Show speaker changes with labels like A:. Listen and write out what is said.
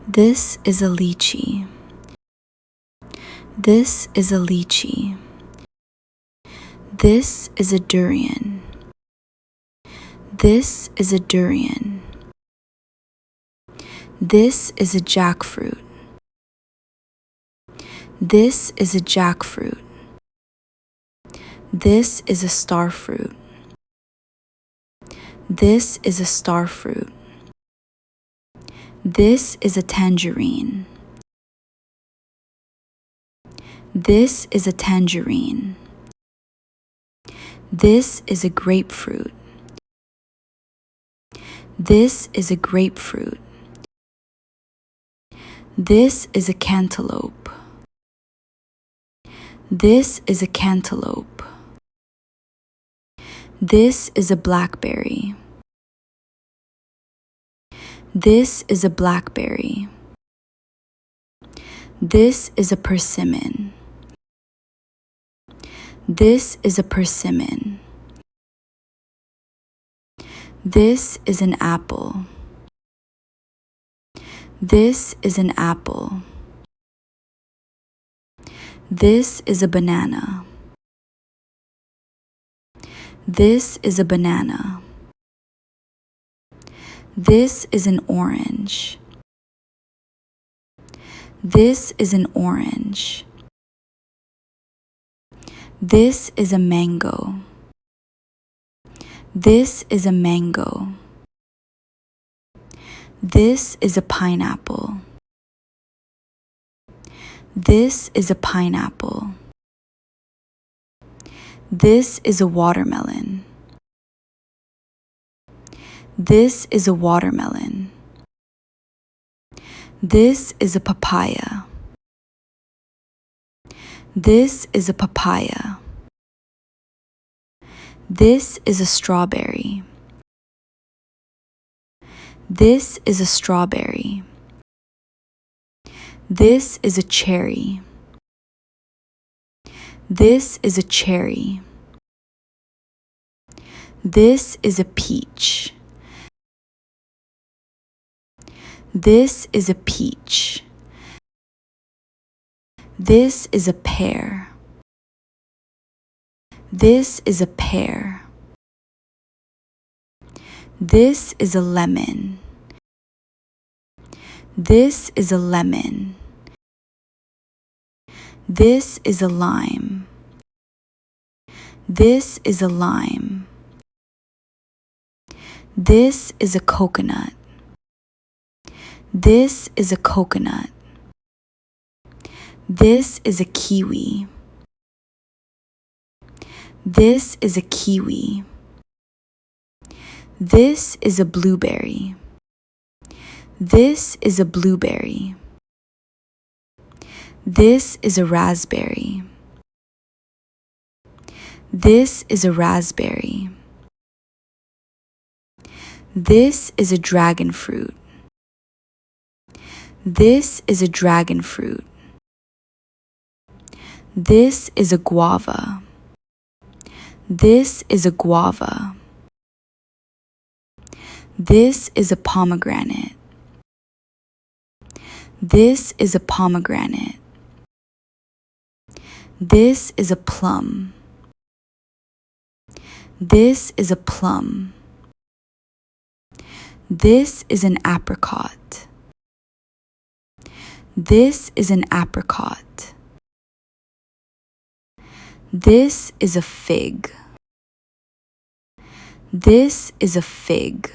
A: This is a lychee. This is a lychee. This is a durian. This is a durian. This is a jackfruit. This is a jackfruit. This is a starfruit. This is a starfruit. This is a tangerine. This is a tangerine. This is a grapefruit. This is a grapefruit. This is a cantaloupe. This is a cantaloupe. This is a blackberry. This is a blackberry. This is a persimmon. This is a persimmon. This is an apple. This is an apple. This is a banana. This is a banana. This is an orange. This is an orange. This is a mango. This is a mango. This is a pineapple. This is a pineapple. This is a watermelon. This is a watermelon. This is a papaya. This is a papaya. This is a strawberry. This is a strawberry. This is a cherry. This is a cherry. This is a peach. This is a peach. This is a pear. This is a pear. This is a lemon. This is a lemon. This is a lime. This is a lime. This is a coconut. This is a coconut. This is a kiwi. This is a kiwi. This is a blueberry. This is a blueberry. This is a raspberry. This is a raspberry. This is a dragon fruit. This is a dragon fruit. This is a guava. This is a guava. This is a pomegranate. This is a pomegranate. This is a plum. This is a plum. This is an apricot. This is an apricot. This is a fig. This is a fig.